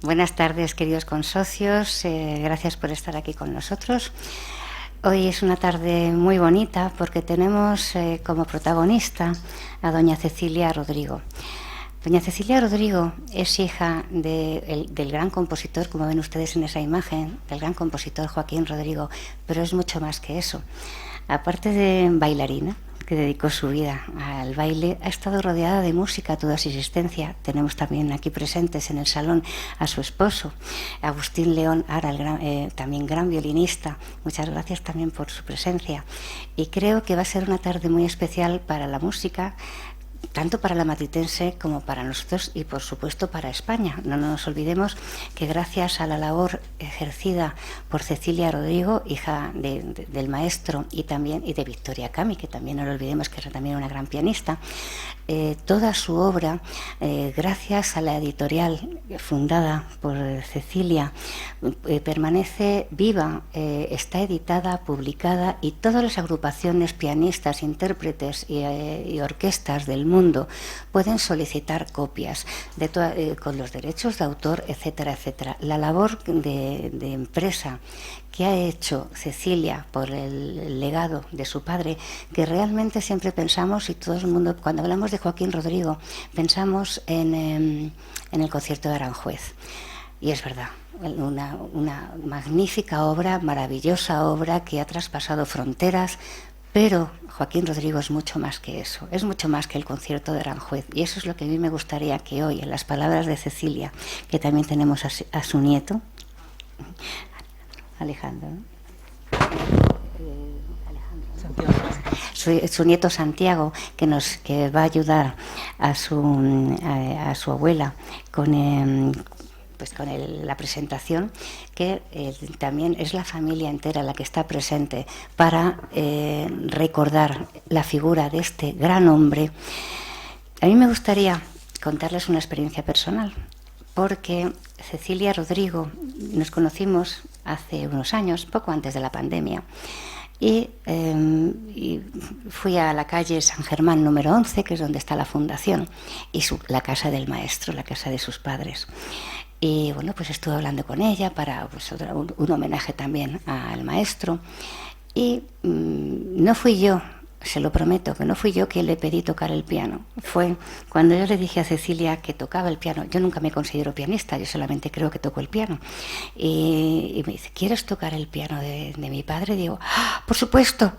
Buenas tardes, queridos consocios. Gracias por estar aquí con nosotros. Hoy es una tarde muy bonita porque tenemos como protagonista a doña Cecilia Rodrigo. Doña Cecilia Rodrigo es hija del gran compositor, como ven ustedes en esa imagen, del gran compositor Joaquín Rodrigo, pero es mucho más que eso. Aparte de bailarina, que dedicó su vida al baile, ha estado rodeada de música toda su existencia. Tenemos también aquí presentes en el salón a su esposo, Agustín León Ara, también gran violinista. Muchas gracias también por su presencia. Y creo que va a ser una tarde muy especial para la música, tanto para la matritense como para nosotros y por supuesto para España. No nos olvidemos que gracias a la labor ejercida por Cecilia Rodrigo, hija del maestro y de Victoria Cami, que también no lo olvidemos que era también una gran pianista, toda su obra, gracias a la editorial fundada por Cecilia, permanece viva, está editada, publicada, y todas las agrupaciones, pianistas, intérpretes y orquestas del mundo pueden solicitar copias con los derechos de autor, etcétera, etcétera. La labor de empresa que ha hecho Cecilia por el legado de su padre, que realmente siempre pensamos, y todo el mundo, cuando hablamos de Joaquín Rodrigo, pensamos en el concierto de Aranjuez. Y es verdad, una magnífica obra, maravillosa obra que ha traspasado fronteras, pero Joaquín Rodrigo es mucho más que eso, es mucho más que el concierto de Aranjuez. Y eso es lo que a mí me gustaría que hoy, en las palabras de Cecilia, que también tenemos a su nieto, Alejandro, ¿no? Su nieto Santiago, que va a ayudar a su abuela con la presentación, que también es la familia entera la que está presente para recordar la figura de este gran hombre. A mí me gustaría contarles una experiencia personal, porque Cecilia Rodrigo nos conocimos hace unos años, poco antes de la pandemia, y fui a la calle San Germán número 11, que es donde está la fundación, y la casa del maestro, la casa de sus padres. Y bueno, pues estuve hablando con ella para un homenaje también al maestro. Y no fui yo, se lo prometo, que no fui yo quien le pedí tocar el piano. Fue cuando yo le dije a Cecilia que tocaba el piano. Yo nunca me considero pianista, yo solamente creo que toco el piano. Y me dice, ¿quieres tocar el piano de mi padre? Y digo, ¡ah, por supuesto!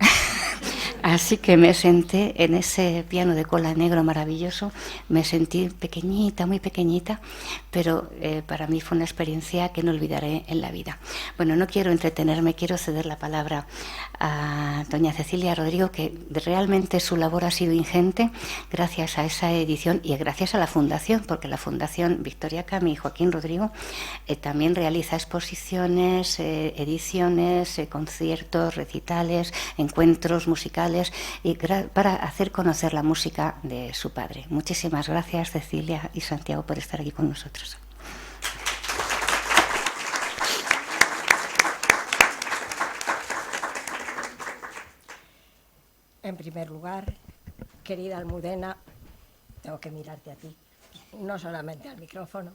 Así que me senté en ese piano de cola negro maravilloso, me sentí pequeñita, muy pequeñita, pero para mí fue una experiencia que no olvidaré en la vida. Bueno, no quiero entretenerme, quiero ceder la palabra a doña Cecilia Rodrigo, que realmente su labor ha sido ingente gracias a esa edición y gracias a la fundación, porque la Fundación Victoria Cami y Joaquín Rodrigo también realiza exposiciones, ediciones, conciertos, recitales, encuentros musicales, y para hacer conocer la música de su padre. Muchísimas gracias, Cecilia y Santiago, por estar aquí con nosotros. En primer lugar, querida Almudena, tengo que mirarte a ti, no solamente al micrófono.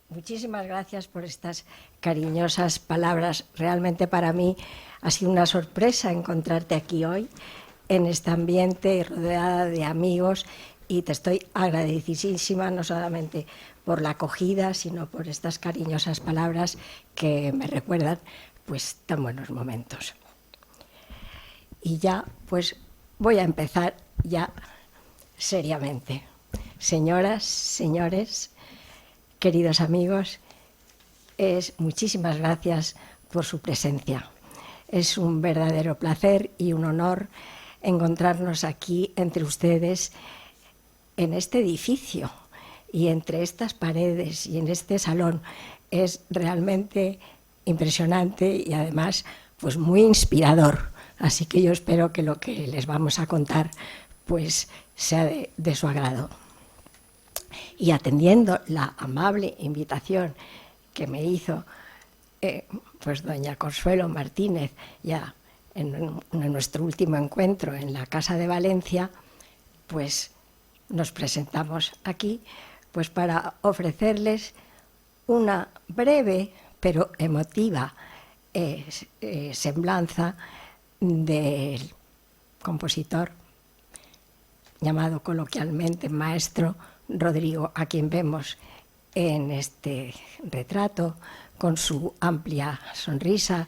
Muchísimas gracias por estas cariñosas palabras. Realmente para mí ha sido una sorpresa encontrarte aquí hoy, en este ambiente, rodeada de amigos, y te estoy agradecidísima no solamente por la acogida, sino por estas cariñosas palabras que me recuerdan pues tan buenos momentos. Y ya pues voy a empezar ya seriamente. Señoras, señores, queridos amigos, muchísimas gracias por su presencia. Es un verdadero placer y un honor encontrarnos aquí entre ustedes en este edificio y entre estas paredes y en este salón. Es realmente impresionante y además pues muy inspirador. Así que yo espero que lo que les vamos a contar pues sea de su agrado. Y atendiendo la amable invitación que me hizo pues doña Consuelo Martínez ya en nuestro último encuentro en la Casa de Valencia, pues nos presentamos aquí pues para ofrecerles una breve pero emotiva semblanza del compositor llamado coloquialmente maestro Rodrigo, a quien vemos en este retrato con su amplia sonrisa,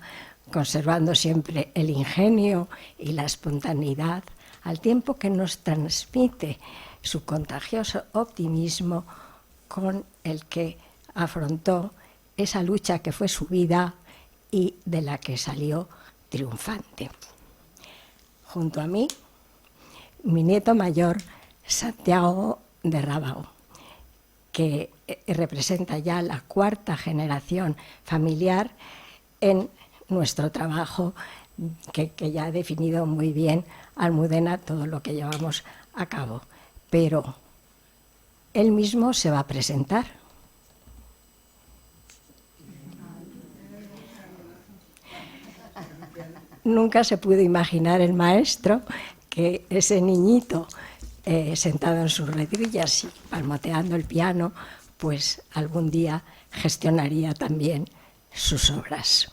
conservando siempre el ingenio y la espontaneidad, al tiempo que nos transmite su contagioso optimismo con el que afrontó esa lucha que fue su vida y de la que salió triunfante. Junto a mí, mi nieto mayor, Santiago de Rábago, que representa ya la cuarta generación familiar en nuestro trabajo, que ya ha definido muy bien Almudena todo lo que llevamos a cabo. Pero él mismo se va a presentar. Nunca se pudo imaginar el maestro que ese niñito sentado en sus rodillas y palmoteando el piano, pues algún día gestionaría también sus obras.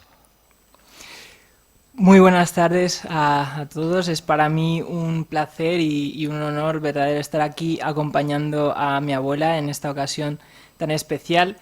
Muy buenas tardes a todos. Es para mí un placer y un honor verdadero estar aquí acompañando a mi abuela en esta ocasión tan especial.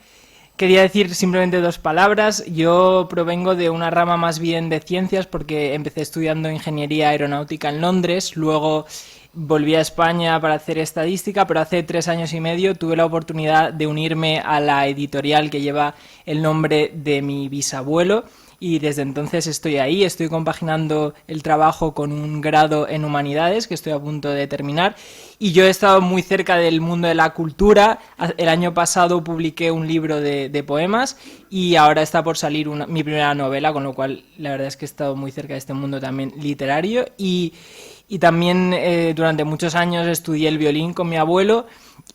Quería decir simplemente 2 palabras. Yo provengo de una rama más bien de ciencias porque empecé estudiando ingeniería aeronáutica en Londres, luego volví a España para hacer estadística, pero hace 3 años y medio tuve la oportunidad de unirme a la editorial que lleva el nombre de mi bisabuelo y desde entonces estoy ahí, estoy compaginando el trabajo con un grado en humanidades que estoy a punto de terminar y yo he estado muy cerca del mundo de la cultura. El año pasado publiqué un libro de poemas y ahora está por salir mi primera novela, con lo cual la verdad es que he estado muy cerca de este mundo también literario y también durante muchos años estudié el violín con mi abuelo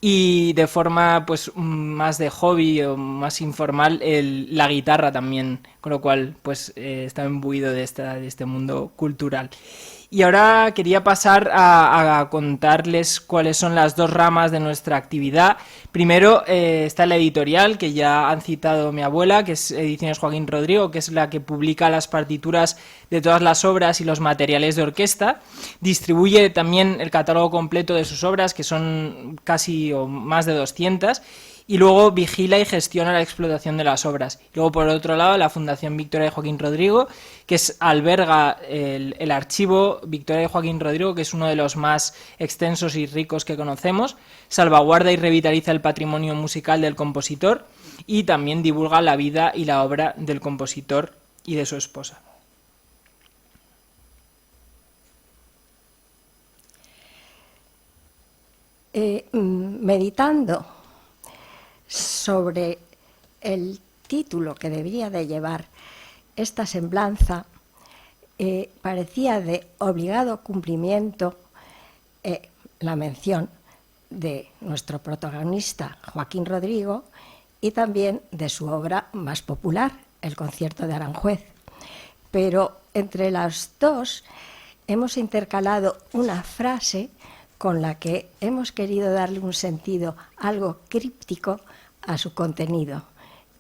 y de forma pues más de hobby o más informal la guitarra también, con lo cual pues estaba imbuido de este mundo cultural. Y ahora quería pasar a contarles cuáles son las 2 ramas de nuestra actividad. Primero está la editorial, que ya han citado mi abuela, que es Ediciones Joaquín Rodrigo, que es la que publica las partituras de todas las obras y los materiales de orquesta. Distribuye también el catálogo completo de sus obras, que son casi o más de 200, y luego vigila y gestiona la explotación de las obras. Luego, por otro lado, la Fundación Victoria de Joaquín Rodrigo, que alberga el archivo Victoria de Joaquín Rodrigo, que es uno de los más extensos y ricos que conocemos, salvaguarda y revitaliza el patrimonio musical del compositor y también divulga la vida y la obra del compositor y de su esposa. Meditando sobre el título que debería de llevar esta semblanza, parecía de obligado cumplimiento la mención de nuestro protagonista Joaquín Rodrigo y también de su obra más popular, El concierto de Aranjuez. Pero entre las 2 hemos intercalado una frase con la que hemos querido darle un sentido algo críptico a su contenido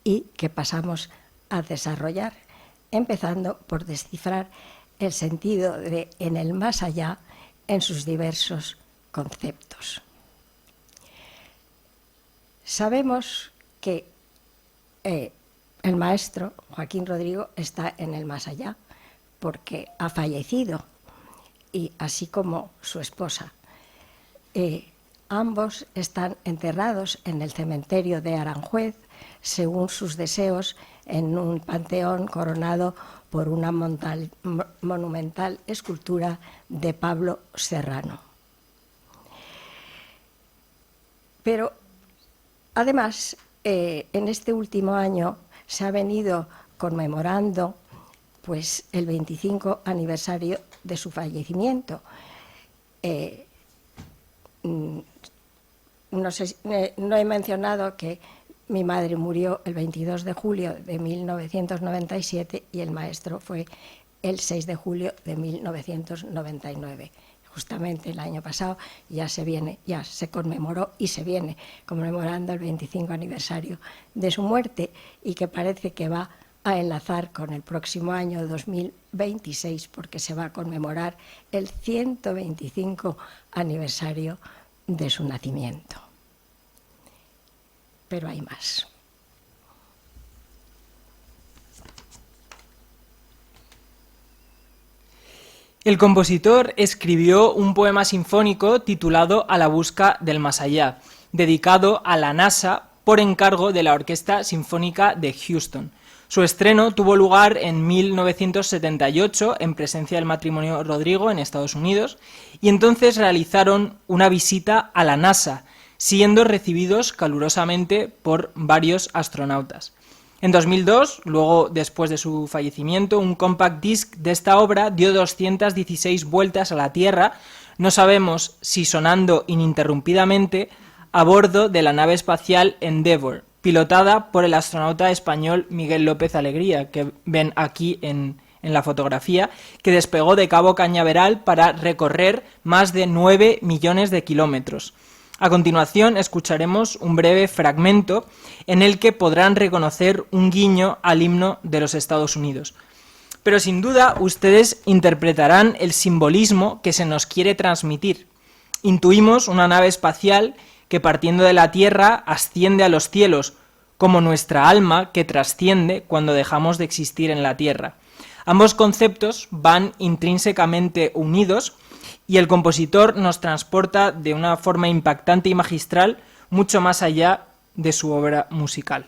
y que pasamos a desarrollar, empezando por descifrar el sentido de en el más allá en sus diversos conceptos. Sabemos que el maestro Joaquín Rodrigo está en el más allá porque ha fallecido, y así como su esposa. Ambos están enterrados en el cementerio de Aranjuez, según sus deseos, en un panteón coronado por una monumental escultura de Pablo Serrano. Pero, además, en este último año se ha venido conmemorando pues, el 25 aniversario de su fallecimiento. No he mencionado que mi madre murió el 22 de julio de 1997 y el maestro fue el 6 de julio de 1999. justamente el año pasado, ya se conmemoró y se viene conmemorando el 25 aniversario de su muerte, y que parece que va a enlazar con el próximo año 2026, porque se va a conmemorar el 125 aniversario de su nacimiento. Pero hay más. El compositor escribió un poema sinfónico titulado A la busca del más allá, dedicado a la NASA por encargo de la Orquesta Sinfónica de Houston. Su estreno tuvo lugar en 1978 en presencia del matrimonio Rodrigo en Estados Unidos, y entonces realizaron una visita a la NASA, siendo recibidos calurosamente por varios astronautas. En 2002, luego después de su fallecimiento, un compact disc de esta obra dio 216 vueltas a la Tierra, no sabemos si sonando ininterrumpidamente, a bordo de la nave espacial Endeavour, pilotada por el astronauta español Miguel López Alegría, que ven aquí en la fotografía, que despegó de Cabo Cañaveral para recorrer más de 9 millones de kilómetros. A continuación escucharemos un breve fragmento en el que podrán reconocer un guiño al himno de los Estados Unidos. Pero sin duda ustedes interpretarán el simbolismo que se nos quiere transmitir. Intuimos una nave espacial que partiendo de la Tierra asciende a los cielos, como nuestra alma que trasciende cuando dejamos de existir en la Tierra. Ambos conceptos van intrínsecamente unidos, y el compositor nos transporta de una forma impactante y magistral mucho más allá de su obra musical.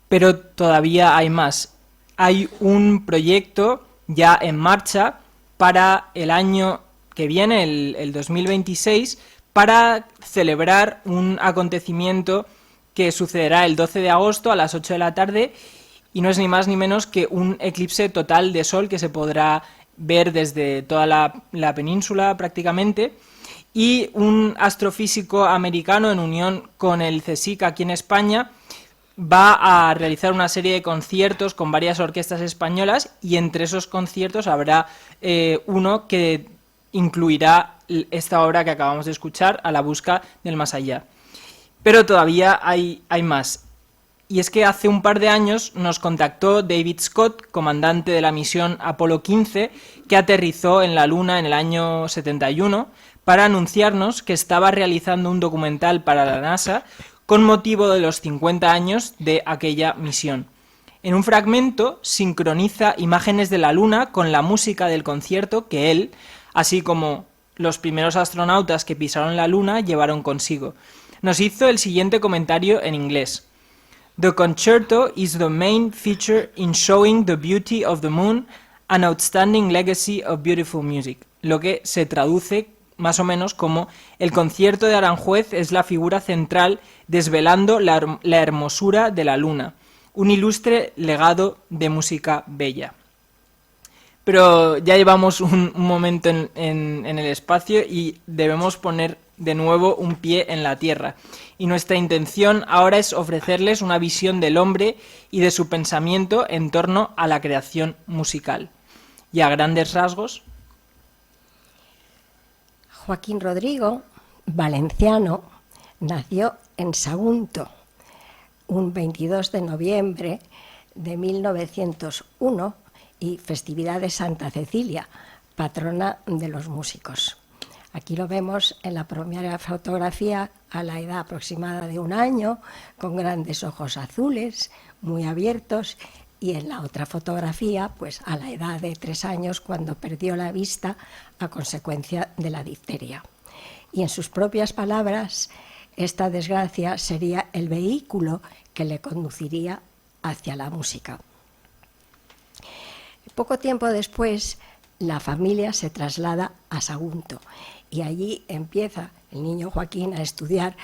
Pero todavía hay más. Hay un proyecto ya en marcha para el año que viene, el 2026, para celebrar un acontecimiento que sucederá el 12 de agosto a las 8 de la tarde, y no es ni más ni menos que un eclipse total de sol que se podrá ver desde toda la península prácticamente, y un astrofísico americano en unión con el CSIC aquí en España va a realizar una serie de conciertos con varias orquestas españolas, y entre esos conciertos habrá uno que incluirá esta obra que acabamos de escuchar, A la busca del más allá. Pero todavía hay más. Y es que hace un par de años nos contactó David Scott, comandante de la misión Apolo 15, que aterrizó en la Luna en el año 71, para anunciarnos que estaba realizando un documental para la NASA con motivo de los 50 años de aquella misión. En un fragmento sincroniza imágenes de la Luna con la música del concierto que él, así como los primeros astronautas que pisaron la Luna, llevaron consigo. Nos hizo el siguiente comentario en inglés. The concerto is the main feature in showing the beauty of the moon, an outstanding legacy of beautiful music. Lo que se traduce más o menos como: el concierto de Aranjuez es la figura central desvelando la hermosura de la luna, un ilustre legado de música bella. Pero ya llevamos un momento en el espacio y debemos poner de nuevo un pie en la tierra. Y nuestra intención ahora es ofrecerles una visión del hombre y de su pensamiento en torno a la creación musical. Y a grandes rasgos... Joaquín Rodrigo, valenciano, nació en Sagunto un 22 de noviembre de 1901 y festividad de Santa Cecilia, patrona de los músicos. Aquí lo vemos en la primera fotografía a la edad aproximada de 1 año, con grandes ojos azules, muy abiertos, y en la otra fotografía, pues a la edad de 3 años, cuando perdió la vista a consecuencia de la difteria. Y en sus propias palabras, esta desgracia sería el vehículo que le conduciría hacia la música. Poco tiempo después, la familia se traslada a Sagunto y allí empieza el niño Joaquín a estudiar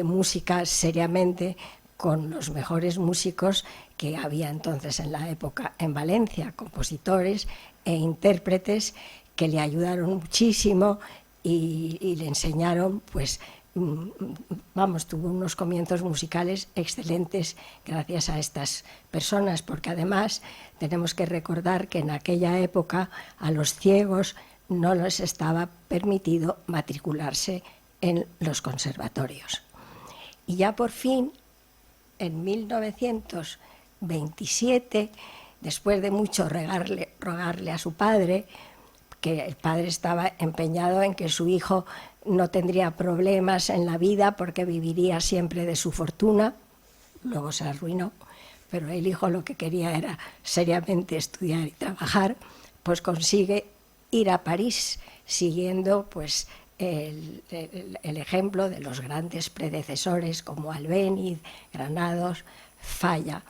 música seriamente con los mejores músicos que había entonces en la época en Valencia, compositores e intérpretes que le ayudaron muchísimo y le enseñaron, pues, tuvo unos comienzos musicales excelentes gracias a estas personas, porque además tenemos que recordar que en aquella época a los ciegos no les estaba permitido matricularse en los conservatorios. Y ya por fin, en 1927, después de mucho rogarle a su padre, que el padre estaba empeñado en que su hijo no tendría problemas en la vida porque viviría siempre de su fortuna, luego se arruinó, pero el hijo lo que quería era seriamente estudiar y trabajar, pues consigue ir a París siguiendo pues el ejemplo de los grandes predecesores como Albéniz, Granados, Falla,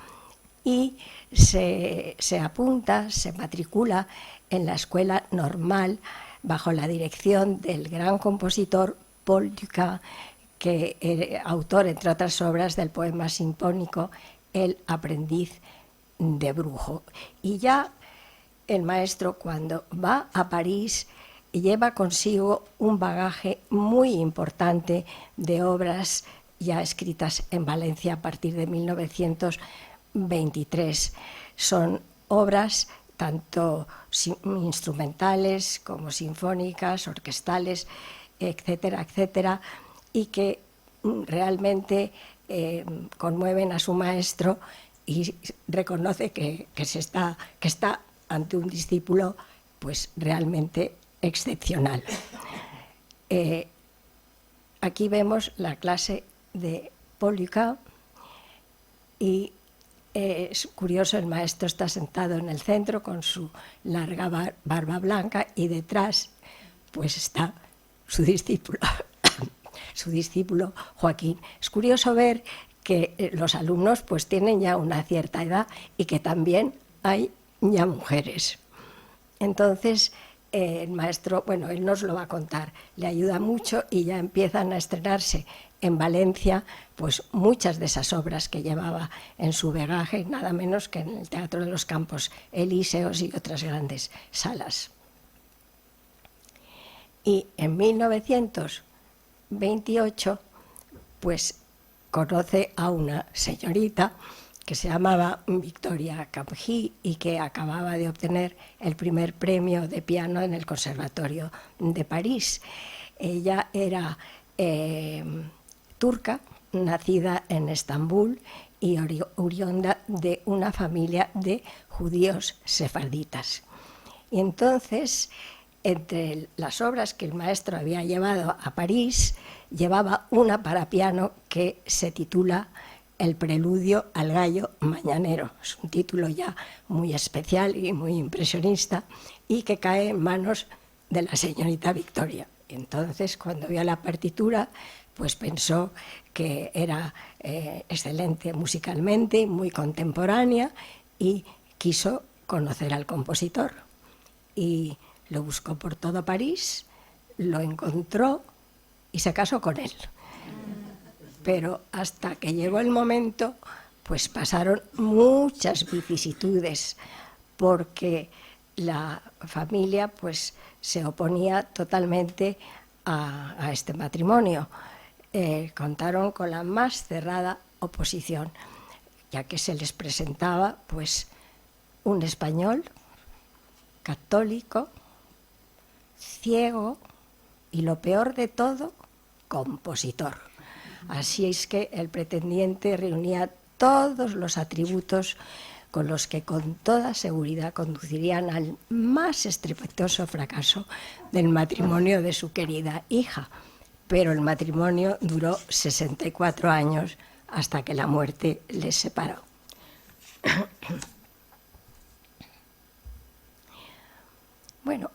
y se apunta, se matricula en la escuela normal bajo la dirección del gran compositor Paul Dukas, que era autor, entre otras obras, del poema sinfónico El aprendiz de brujo. Y ya el maestro, cuando va a París, lleva consigo un bagaje muy importante de obras ya escritas en Valencia a partir de 1923. Son obras tanto instrumentales como sinfónicas, orquestales, etcétera, etcétera, y que realmente conmueven a su maestro y reconoce que está ante un discípulo pues realmente excepcional. Aquí vemos la clase de Paul Dukas y es curioso, el maestro está sentado en el centro con su larga barba blanca y detrás pues está su discípulo, su discípulo Joaquín. Es curioso ver que los alumnos pues tienen ya una cierta edad y que también hay ya mujeres. Entonces el maestro, bueno, él nos lo va a contar, le ayuda mucho y ya empiezan a estrenarse en Valencia pues muchas de esas obras que llevaba en su bagaje, nada menos que en el Teatro de los Campos Elíseos y otras grandes salas. Y en 1928 pues conoce a una señorita que se llamaba Victoria Camgí y que acababa de obtener el primer premio de piano en el Conservatorio de París. Ella era turca, nacida en Estambul y oriunda de una familia de judíos sefarditas. Y entonces, entre las obras que el maestro había llevado a París, llevaba una para piano que se titula El preludio al gallo mañanero. Es un título ya muy especial y muy impresionista y que cae en manos de la señorita Victoria. Entonces, cuando vio la partitura, pues pensó que era excelente musicalmente, muy contemporánea, y quiso conocer al compositor. Y lo buscó por todo París, lo encontró y se casó con él. Pero hasta que llegó el momento, pues pasaron muchas vicisitudes, porque la familia pues se oponía totalmente a este matrimonio. Contaron con la más cerrada oposición, ya que se les presentaba pues un español católico, ciego y, lo peor de todo, compositor. Así es que el pretendiente reunía todos los atributos con los que con toda seguridad conducirían al más estrepitoso fracaso del matrimonio de su querida hija. Pero el matrimonio duró 64 años hasta que la muerte les separó. Bueno,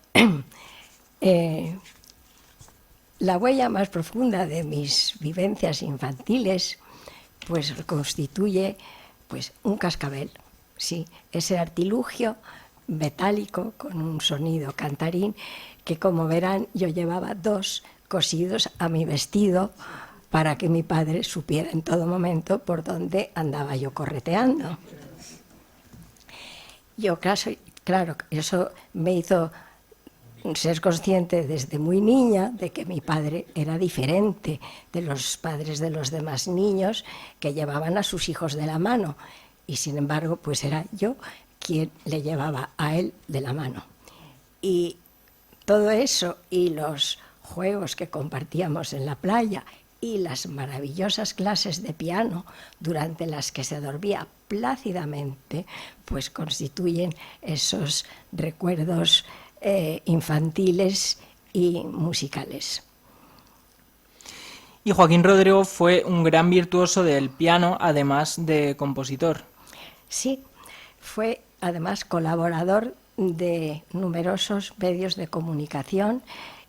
la huella más profunda de mis vivencias infantiles pues constituye pues un cascabel, sí, ese artilugio metálico con un sonido cantarín que, como verán, yo llevaba 2 cosidos a mi vestido para que mi padre supiera en todo momento por dónde andaba yo correteando. Yo, claro, eso me hizo ser consciente desde muy niña de que mi padre era diferente de los padres de los demás niños que llevaban a sus hijos de la mano, y sin embargo pues era yo quien le llevaba a él de la mano. Y todo eso y los juegos que compartíamos en la playa y las maravillosas clases de piano durante las que se dormía plácidamente, pues constituyen esos recuerdos infantiles y musicales. Y Joaquín Rodrigo fue un gran virtuoso del piano, además de compositor. Sí, fue además colaborador de numerosos medios de comunicación,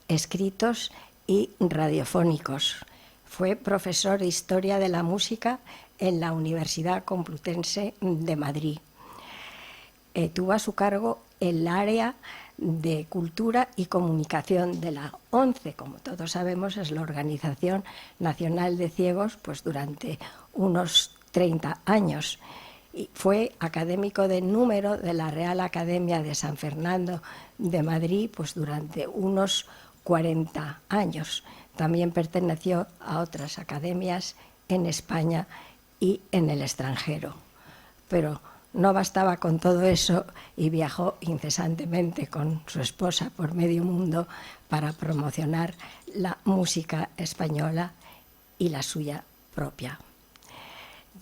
escritos y radiofónicos. Fue profesor de Historia de la Música en la Universidad Complutense de Madrid. Tuvo a su cargo el área de Cultura y Comunicación de la ONCE, como todos sabemos, es la Organización Nacional de Ciegos, pues durante unos 30 años. Y fue académico de número de la Real Academia de San Fernando de Madrid, pues durante unos 40 años. También perteneció a otras academias en España y en el extranjero. Pero no bastaba con todo eso y viajó incesantemente con su esposa por medio mundo para promocionar la música española y la suya propia.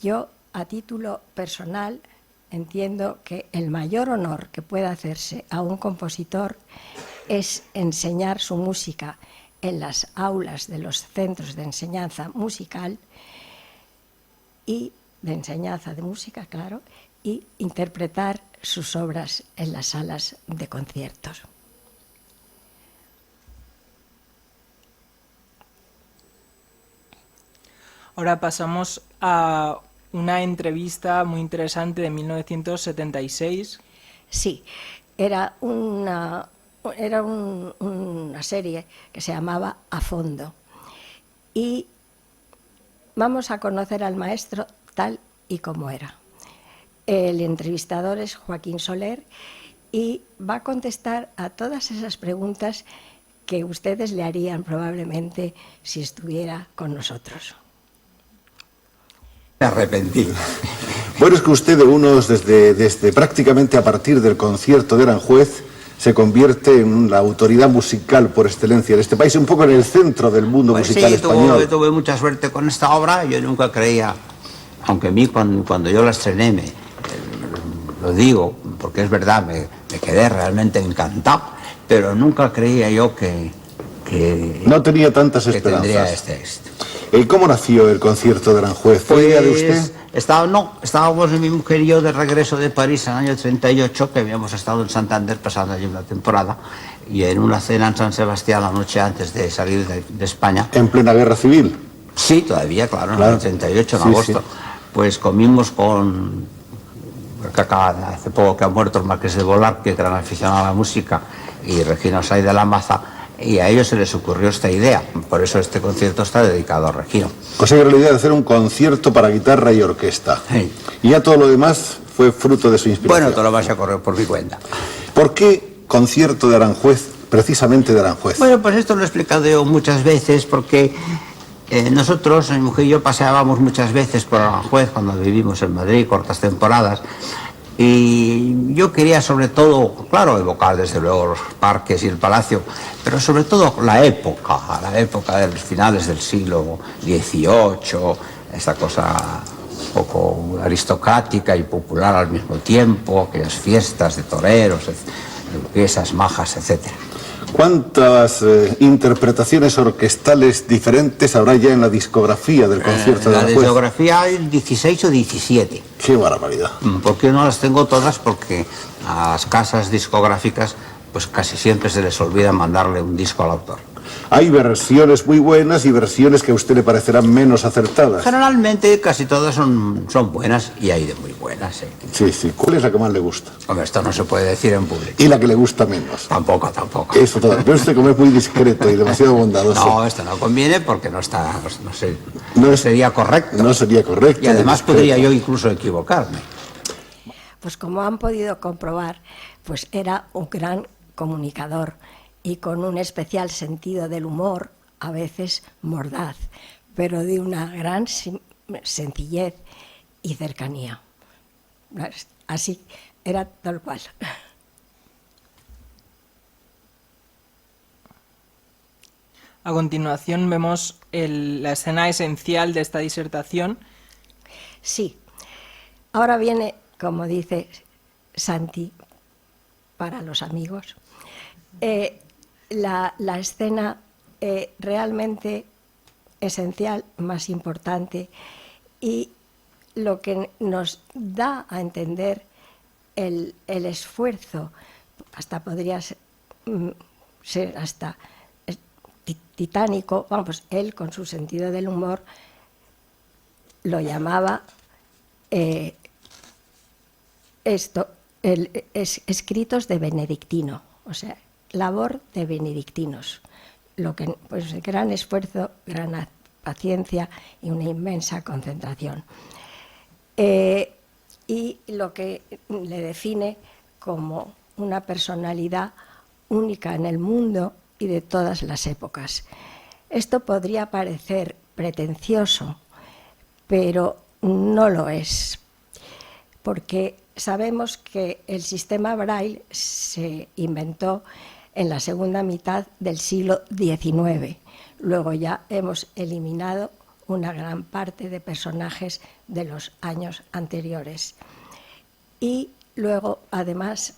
Yo, a título personal, entiendo que el mayor honor que puede hacerse a un compositor es enseñar su música en las aulas de los centros de enseñanza musical y de enseñanza de música, claro, y interpretar sus obras en las salas de conciertos. Ahora pasamos a una entrevista muy interesante de 1976. Sí, era una serie que se llamaba A Fondo. Y vamos a conocer al maestro tal y como era. El entrevistador es Joaquín Soler y va a contestar a todas esas preguntas que ustedes le harían probablemente si estuviera con nosotros. Me arrepentí. Bueno, es que usted desde prácticamente a partir del concierto de Aranjuez se convierte en la autoridad musical por excelencia de este país, un poco en el centro del mundo musical español. Sí, tuve mucha suerte con esta obra. Yo nunca creía, aunque a mí cuando yo la estrené, lo digo porque es verdad, me quedé realmente encantado, pero nunca creía yo que no tenía tantas esperanzas. Tendría este éxito. ¿Cómo nació el concierto de Aranjuez? ¿Fue idea de usted? Estábamos mi mujer y yo de regreso de París en el año 38, que habíamos estado en Santander pasando allí una temporada, y en una cena en San Sebastián la noche antes de salir de España. ¿En plena guerra civil? Sí, todavía, claro, en el 38, en agosto. Sí. Pues comimos con... hace poco que ha muerto el Marqués de Volar, que gran aficionado a la música, y Regino Saiz de la Maza, y a ellos se les ocurrió esta idea. Por eso este concierto está dedicado a Regino. O sea, que era la idea de hacer un concierto para guitarra y orquesta. Sí. Y ya todo lo demás fue fruto de su inspiración. Bueno, todo lo vas a correr por mi cuenta. ¿Por qué concierto de Aranjuez, precisamente de Aranjuez? Bueno, pues esto lo he explicado yo muchas veces porque nosotros, mi mujer y yo, paseábamos muchas veces por Aranjuez cuando vivimos en Madrid, cortas temporadas, y yo quería sobre todo, claro, evocar desde luego los parques y el palacio, pero sobre todo la época de los finales del siglo XVIII, esta cosa un poco aristocrática y popular al mismo tiempo, aquellas fiestas de toreros, esas majas, etcétera. ¿Cuántas interpretaciones orquestales diferentes habrá ya en la discografía del concierto de Aranjuez? En la discografía hay 16 o 17. ¡Qué barbaridad! ¿Por qué no las tengo todas? Porque a las casas discográficas pues casi siempre se les olvida mandarle un disco al autor. Hay versiones muy buenas y versiones que a usted le parecerán menos acertadas. Generalmente casi todas son buenas y hay de muy buenas. Sí, sí. ¿Cuál es la que más le gusta? Hombre, esto no se puede decir en público. ¿Y la que le gusta menos? Tampoco. Eso todo. Pero usted, como es muy discreto y demasiado bondadoso. No, esto no conviene porque no sería correcto. No sería correcto. Y además podría yo incluso equivocarme. Pues como han podido comprobar, pues era un gran comunicador y con un especial sentido del humor, a veces mordaz, pero de una gran sencillez y cercanía. Así era tal cual. A continuación vemos la escena esencial de esta disertación. Sí. Ahora viene, como dice Santi, para los amigos, la escena realmente esencial, más importante, y lo que nos da a entender el esfuerzo, hasta podría ser hasta titánico, vamos, él con su sentido del humor lo llamaba escritos de benedictino, o sea, labor de benedictinos, lo que pues gran esfuerzo, gran paciencia y una inmensa concentración. Y lo que le define como una personalidad única en el mundo y de todas las épocas. Esto podría parecer pretencioso, pero no lo es, porque sabemos que el sistema Braille se inventó en la segunda mitad del siglo XIX. Luego ya hemos eliminado una gran parte de personajes de los años anteriores. Y luego, además,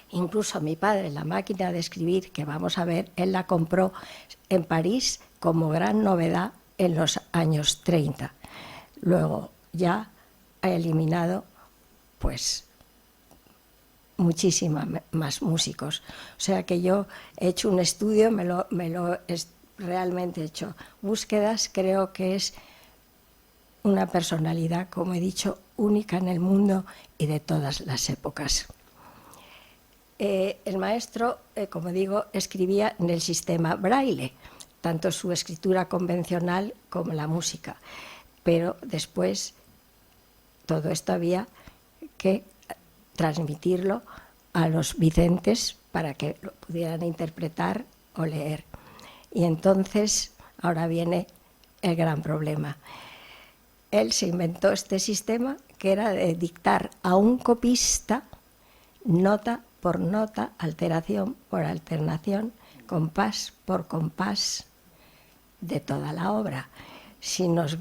incluso mi padre, la máquina de escribir que vamos a ver, él la compró en París como gran novedad en los años 30. Luego ya ha eliminado pues muchísimas más músicos. O sea que yo he hecho un estudio, realmente he hecho búsquedas, creo que es una personalidad, como he dicho, única en el mundo y de todas las épocas. El maestro, como digo, escribía en el sistema Braille, tanto su escritura convencional como la música, pero después todo esto había que transmitirlo a los videntes para que lo pudieran interpretar o leer. Y entonces, ahora viene el gran problema. Él se inventó este sistema que era de dictar a un copista nota por nota, alteración por alteración, compás por compás de toda la obra. Si nos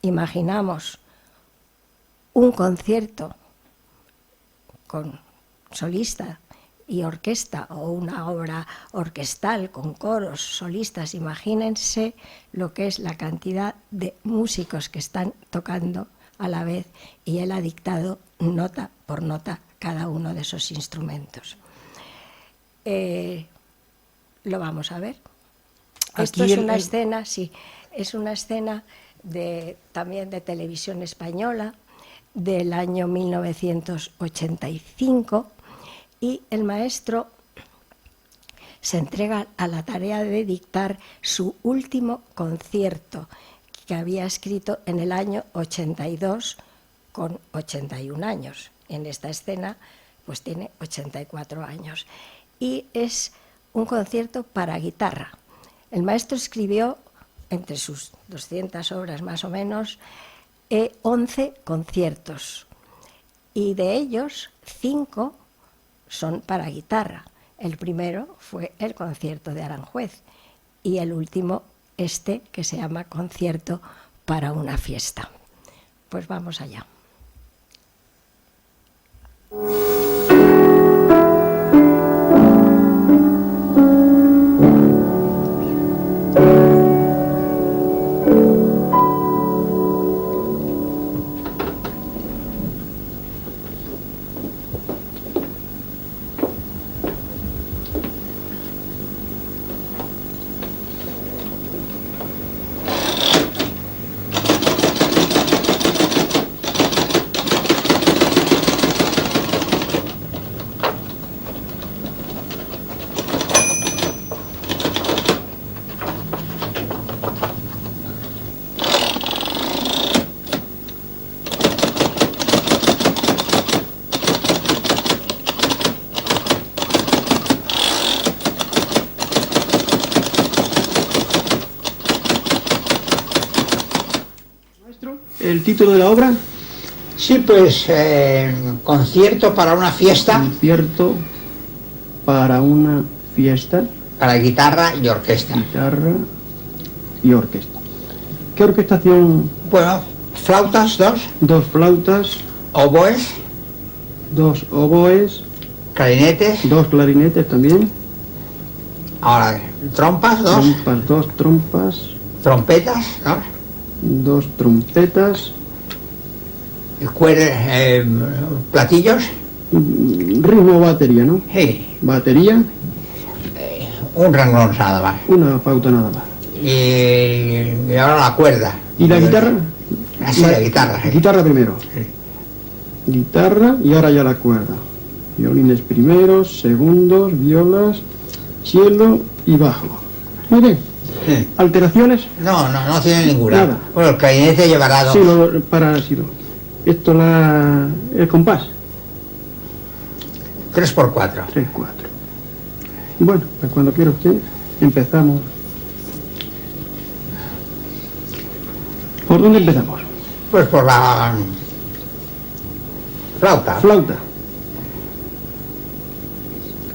imaginamos un concierto con solista y orquesta o una obra orquestal con coros, solistas, imagínense lo que es la cantidad de músicos que están tocando a la vez y él ha dictado nota por nota cada uno de esos instrumentos. Lo vamos a ver. Esto es una escena, sí, es una escena también de televisión española del año 1985 y el maestro se entrega a la tarea de dictar su último concierto que había escrito en el año 82 con 81 años. En esta escena pues tiene 84 años. Y es un concierto para guitarra. El maestro escribió, entre sus 200 obras más o menos, 11 conciertos. Y de ellos, 5 son para guitarra. El primero fue el concierto de Aranjuez y el último, este, que se llama Concierto para una fiesta. Pues vamos allá. ¿El título de la obra? Sí, pues concierto para una fiesta. Concierto para una fiesta. Para guitarra y orquesta. Guitarra y orquesta. ¿Qué orquestación? Bueno, flautas, 2. 2 flautas. Oboes. 2 oboes. Clarinetes. 2 clarinetes también. Ahora, trompas, 2. Trompas, 2 trompas. Trompetas, 2. 2 trompetas. Platillos. Ritmo, batería, ¿no? Sí. Batería. Un renglón nada más. Una pauta nada más. Y ahora la cuerda. ¿Y la guitarra? Sí, la guitarra. Sí. Guitarra primero. Sí. Guitarra y ahora ya la cuerda. Violines primeros, segundos, violas, cello y bajo. Muy bien. Sí. ¿Alteraciones? No tiene ninguna. Nada. Bueno, el clarinete llevará 2. Sí, esto el compás. 3x4. 3, 4. Bueno, pues cuando quiera usted, empezamos. ¿Por dónde empezamos? Pues por la flauta. Flauta.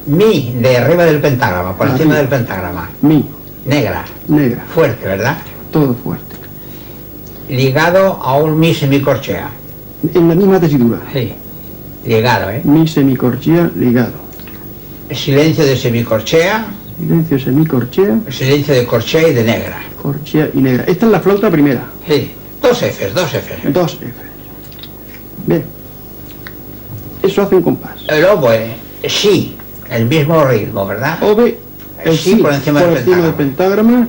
Mi, de arriba del pentagrama, por encima Arriba. del pentagrama. Mi. Negra. Negra. Fuerte, ¿verdad? Todo fuerte. Ligado a un mi semicorchea. En la misma tesitura. Sí. Ligado, ¿eh? Mi semicorchea ligado. Silencio de semicorchea. Silencio semicorchea. Silencio de corchea y de negra. Corchea y negra. Esta es la flauta primera. Sí. 2 Fs. 2 F. Bien. Eso hace un compás. El oboe, sí. El mismo ritmo, ¿verdad? Obe, el Sí, por encima del del pentagrama.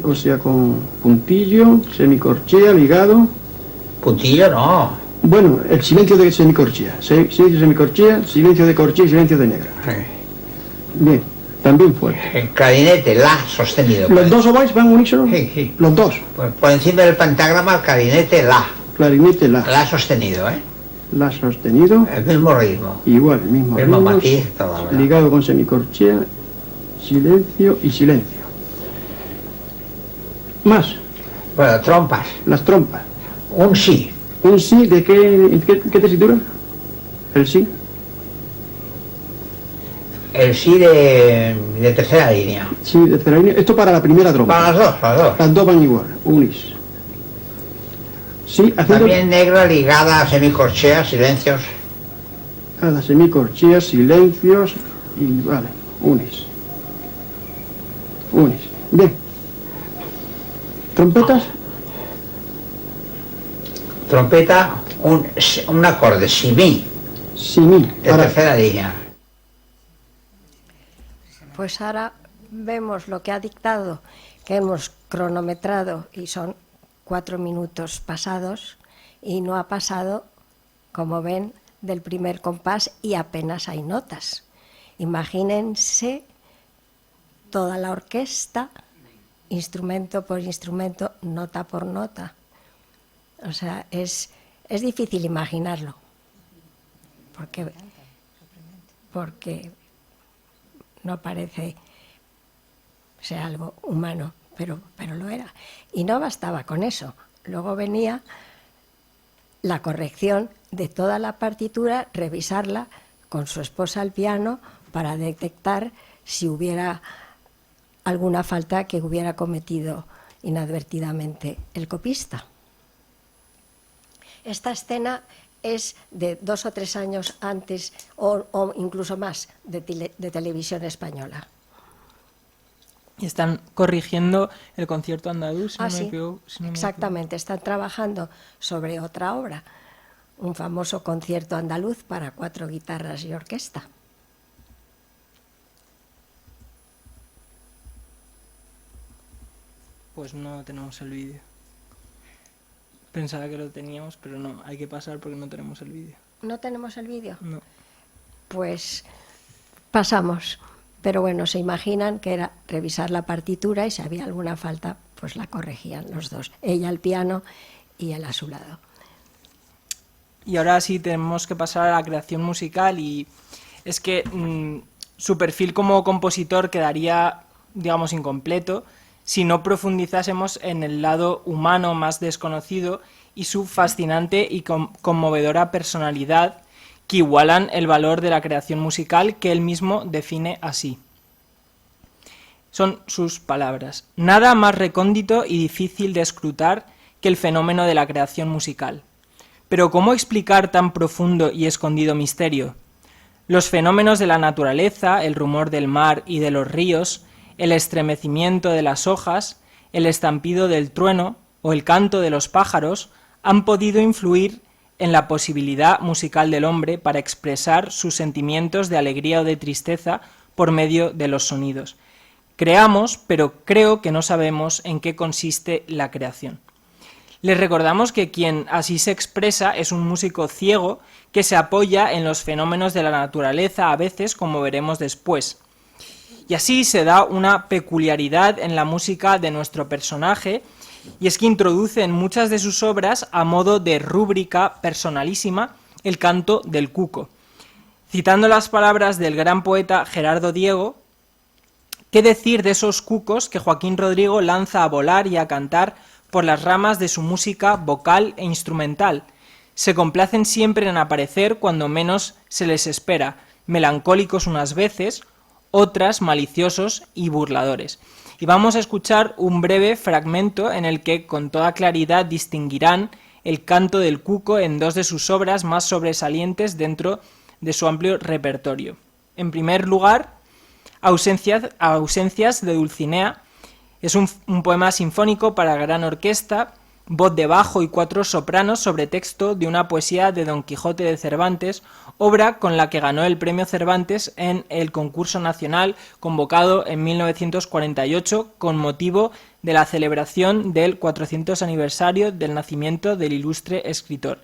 O sea, con puntillo, semicorchea ligado. Puntillo no. Bueno, el silencio de semicorchea. Silencio de semicorchea, silencio de corchea y silencio de negra. Sí. Bien, también fuerte. El clarinete, la sostenido. ¿Los dos oboes van unísono? Sí. Los dos. Pues por encima del pentagrama, el clarinete, la. Clarinete, la. La sostenido, ¿eh? La sostenido. El mismo ritmo. Igual, el mismo Mismo ritmo, matiz, todo, ¿verdad? ligado con semicorchea, silencio y silencio. Más, Bueno, trompas. las trompas. Un sí. ¿Un sí de qué tesitura? El sí. El sí de tercera línea. Sí, de tercera línea. Esto para la primera trompa. Para las dos. Las dos van igual, unis. Sí, haciendo También negra ligada a semicorchea, silencios. a la semicorchea, silencios y vale, unis. Unis. Bien. ¿Trompetas? Trompeta, un acorde, si mi, Sí, mi. de tercera línea. Pues ahora vemos lo que ha dictado, que hemos cronometrado y son 4 minutos pasados y no ha pasado, como ven, del primer compás y apenas hay notas. Imagínense toda la orquesta, instrumento por instrumento, nota por nota. O sea, es difícil imaginarlo, porque porque no parece ser algo humano, pero lo era. Y no bastaba con eso. Luego venía la corrección de toda la partitura, revisarla con su esposa al piano para detectar si hubiera alguna falta que hubiera cometido inadvertidamente el copista. Esta escena es de 2 o 3 años antes o incluso más de televisión española. Y están corrigiendo el concierto andaluz, Exactamente, están trabajando sobre otra obra, un famoso concierto andaluz para 4 guitarras y orquesta. Pues no tenemos el vídeo. Pensaba que lo teníamos, pero no, hay que pasar porque no tenemos el vídeo. ¿No tenemos el vídeo? No. Pues pasamos. Pero bueno, se imaginan que era revisar la partitura y si había alguna falta, pues la corregían los dos. Ella al piano y él a su lado. Y ahora sí tenemos que pasar a la creación musical y es que su perfil como compositor quedaría, digamos, incompleto si no profundizásemos en el lado humano más desconocido y su fascinante y conmovedora personalidad que igualan el valor de la creación musical que él mismo define así. Son sus palabras. Nada más recóndito y difícil de escrutar que el fenómeno de la creación musical. Pero ¿cómo explicar tan profundo y escondido misterio? Los fenómenos de la naturaleza, el rumor del mar y de los ríos, el estremecimiento de las hojas, el estampido del trueno o el canto de los pájaros han podido influir en la posibilidad musical del hombre para expresar sus sentimientos de alegría o de tristeza por medio de los sonidos. Creamos, pero creo que no sabemos en qué consiste la creación. Les recordamos que quien así se expresa es un músico ciego que se apoya en los fenómenos de la naturaleza a veces, como veremos después. Y así se da una peculiaridad en la música de nuestro personaje, y es que introduce en muchas de sus obras, a modo de rúbrica personalísima, el canto del cuco. Citando las palabras del gran poeta Gerardo Diego, ¿qué decir de esos cucos que Joaquín Rodrigo lanza a volar y a cantar por las ramas de su música vocal e instrumental? Se complacen siempre en aparecer cuando menos se les espera, melancólicos unas veces, otras maliciosos y burladores. Y vamos a escuchar un breve fragmento en el que con toda claridad distinguirán el canto del cuco en 2 de sus obras más sobresalientes dentro de su amplio repertorio. En primer lugar, Ausencias de Dulcinea. Es un poema sinfónico para gran orquesta, voz de bajo y 4 sopranos sobre texto de una poesía de Don Quijote de Cervantes, obra con la que ganó el premio Cervantes en el concurso nacional convocado en 1948 con motivo de la celebración del 400 aniversario del nacimiento del ilustre escritor.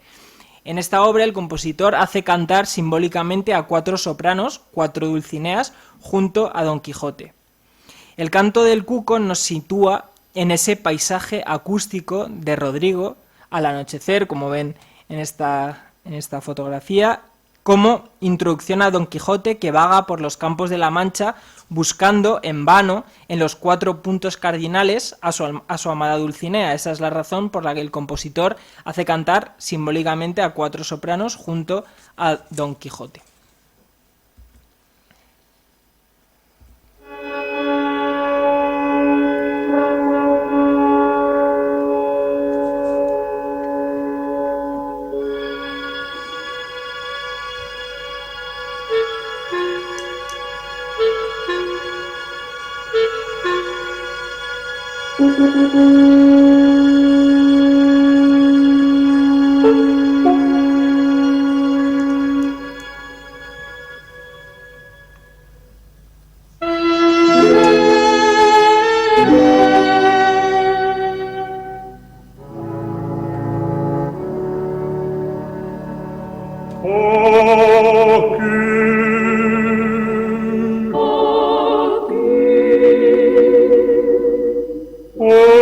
En esta obra el compositor hace cantar simbólicamente a 4 sopranos, 4 dulcineas, junto a Don Quijote. El canto del cuco nos sitúa en ese paisaje acústico de Rodrigo al anochecer, como ven en esta fotografía, como introducción a Don Quijote que vaga por los campos de la Mancha buscando en vano en los 4 puntos cardinales a su amada Dulcinea. Esa es la razón por la que el compositor hace cantar simbólicamente a 4 sopranos junto a Don Quijote. Oh,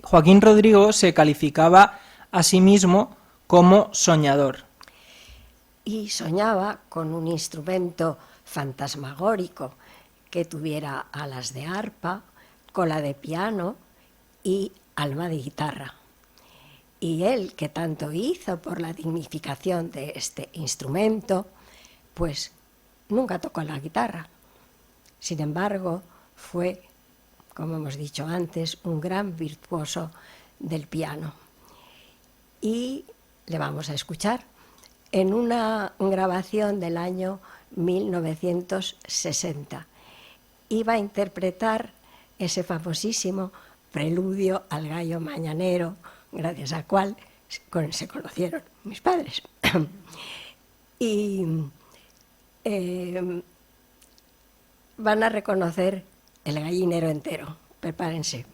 Joaquín Rodrigo se calificaba a sí mismo como soñador. Y soñaba con un instrumento fantasmagórico que tuviera alas de arpa, cola de piano y alma de guitarra. Y él, que tanto hizo por la dignificación de este instrumento, pues nunca tocó la guitarra. Sin embargo, fue, como hemos dicho antes, un gran virtuoso del piano. Y le vamos a escuchar en una grabación del año 1960. Iba a interpretar ese famosísimo Preludio al gallo mañanero, gracias al cual se conocieron mis padres. Y van a reconocer el gallinero entero. Prepárense.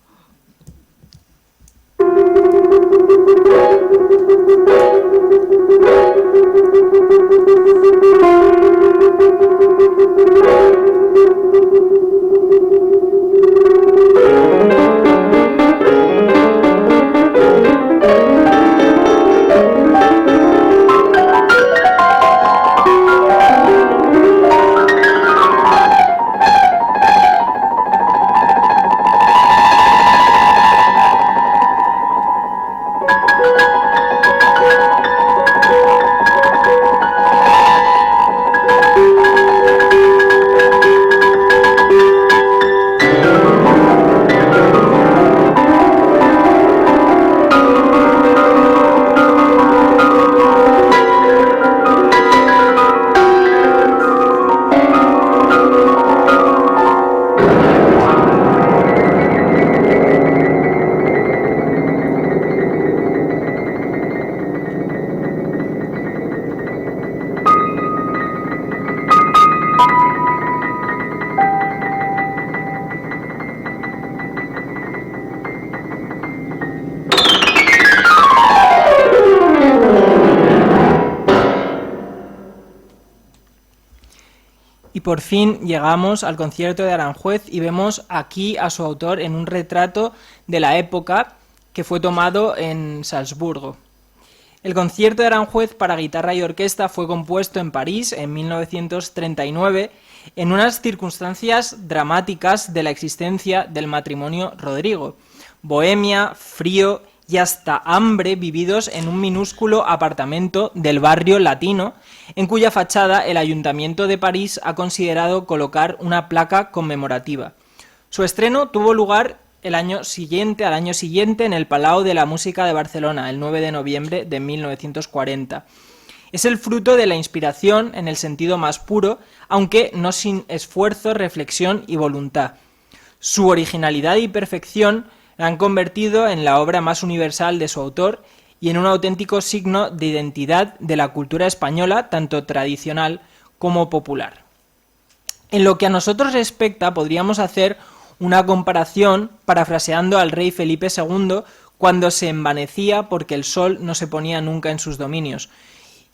Y por fin llegamos al concierto de Aranjuez y vemos aquí a su autor en un retrato de la época que fue tomado en Salzburgo. El concierto de Aranjuez para guitarra y orquesta fue compuesto en París en 1939 en unas circunstancias dramáticas de la existencia del matrimonio Rodrigo. Bohemia, frío y hasta hambre vividos en un minúsculo apartamento del barrio latino, en cuya fachada el Ayuntamiento de París ha considerado colocar una placa conmemorativa. Su estreno tuvo lugar al año siguiente en el Palau de la Música de Barcelona, el 9 de noviembre de 1940. Es el fruto de la inspiración en el sentido más puro, aunque no sin esfuerzo, reflexión y voluntad. Su originalidad y perfección la han convertido en la obra más universal de su autor y en un auténtico signo de identidad de la cultura española, tanto tradicional como popular. En lo que a nosotros respecta, podríamos hacer una comparación parafraseando al rey Felipe II cuando se envanecía porque el sol no se ponía nunca en sus dominios.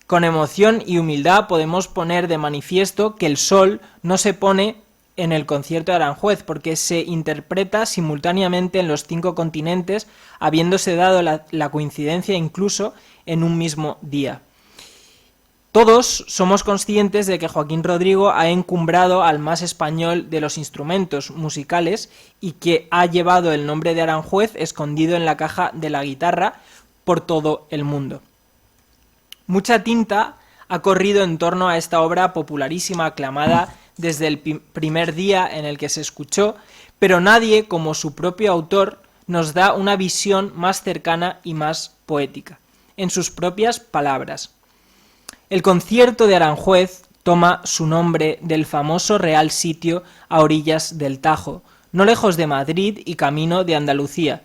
Con emoción y humildad podemos poner de manifiesto que el sol no se pone en el concierto de Aranjuez, porque se interpreta simultáneamente en los 5 continentes, habiéndose dado la coincidencia incluso en un mismo día. Todos somos conscientes de que Joaquín Rodrigo ha encumbrado al más español de los instrumentos musicales y que ha llevado el nombre de Aranjuez escondido en la caja de la guitarra por todo el mundo. Mucha tinta ha corrido en torno a esta obra popularísima, aclamada desde el primer día en el que se escuchó, pero nadie, como su propio autor, nos da una visión más cercana y más poética. En sus propias palabras: el concierto de Aranjuez toma su nombre del famoso Real Sitio a orillas del Tajo, no lejos de Madrid y camino de Andalucía,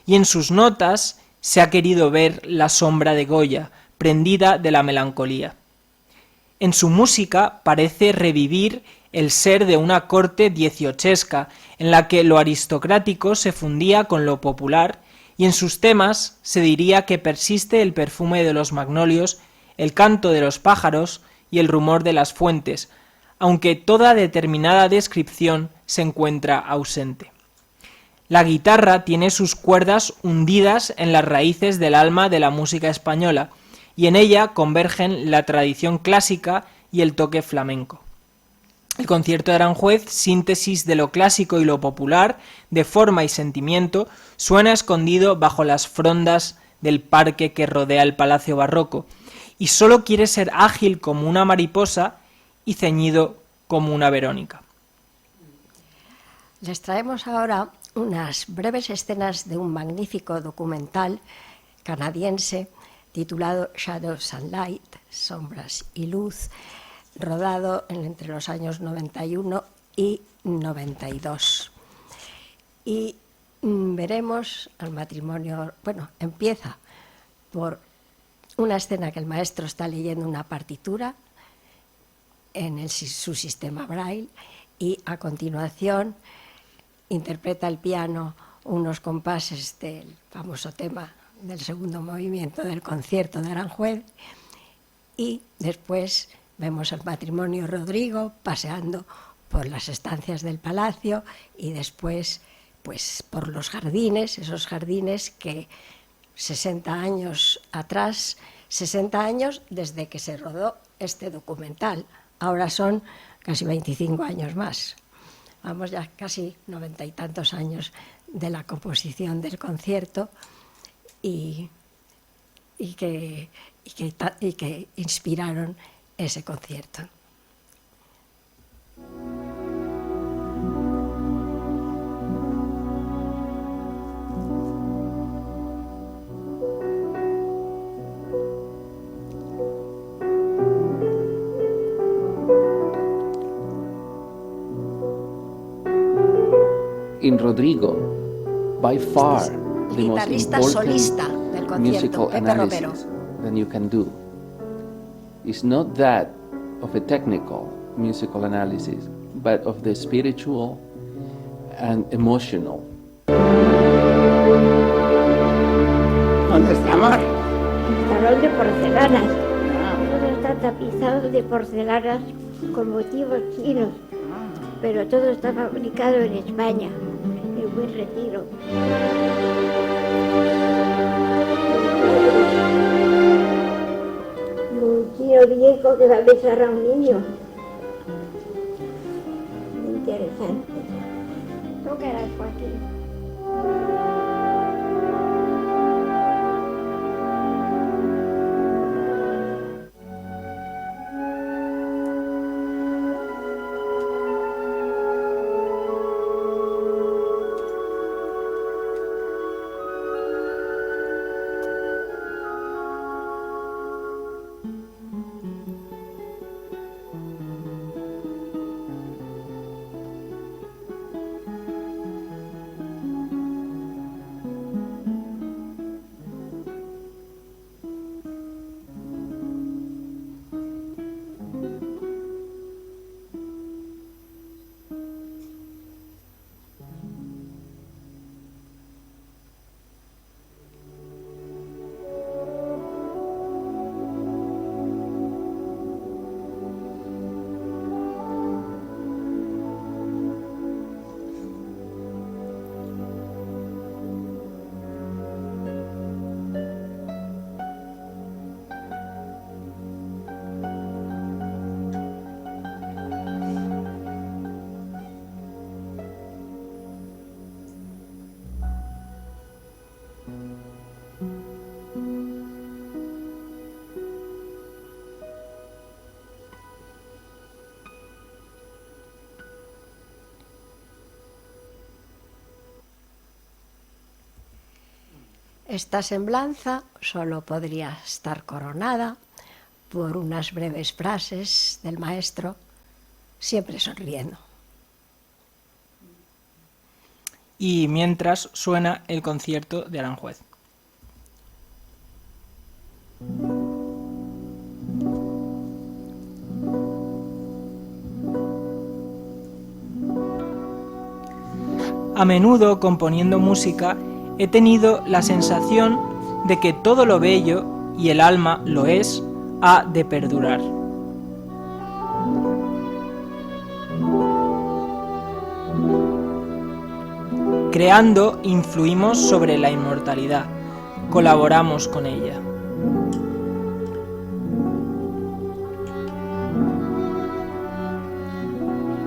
y en sus notas se ha querido ver la sombra de Goya, prendida de la melancolía. En su música parece revivir el ser de una corte dieciochesca, en la que lo aristocrático se fundía con lo popular, y en sus temas se diría que persiste el perfume de los magnolios, el canto de los pájaros y el rumor de las fuentes, aunque toda determinada descripción se encuentra ausente. La guitarra tiene sus cuerdas hundidas en las raíces del alma de la música española, y en ella convergen la tradición clásica y el toque flamenco. El concierto de Aranjuez, síntesis de lo clásico y lo popular, de forma y sentimiento, suena escondido bajo las frondas del parque que rodea el Palacio Barroco, y solo quiere ser ágil como una mariposa y ceñido como una Verónica. Les traemos ahora unas breves escenas de un magnífico documental canadiense titulado Shadows and Light, Sombras y Luz, rodado entre los años 91 y 92. Y veremos al matrimonio, empieza por una escena que el maestro está leyendo una partitura en su sistema Braille, y a continuación interpreta el piano unos compases del famoso tema del segundo movimiento del concierto de Aranjuez, y después vemos al matrimonio Rodrigo paseando por las estancias del palacio y después pues por los jardines, esos jardines que 60 años atrás, 60 años desde que se rodó este documental, ahora son casi 25 años más. Vamos ya casi 90 y tantos años de la composición del concierto y que inspiraron ese concierto. In Rodrigo, by far the most solista important del concierto, musical Pepe Romero. analysis that you can do is not that of a technical musical analysis, but of the spiritual and emotional. ¿Dónde estamos? Salón de porcelanas. Todo está tapizado de porcelanas con motivos chinos, pero todo está fabricado en España, en Buen Retiro. Un chino viejo que va a besar a un niño. Interesante. Tócalas, Joaquín. Esta semblanza solo podría estar coronada por unas breves frases del maestro, siempre sonriendo. y mientras suena el concierto de Aranjuez. A menudo, componiendo música, he tenido la sensación de que todo lo bello, y el alma lo es, ha de perdurar. Creando, influimos sobre la inmortalidad, colaboramos con ella.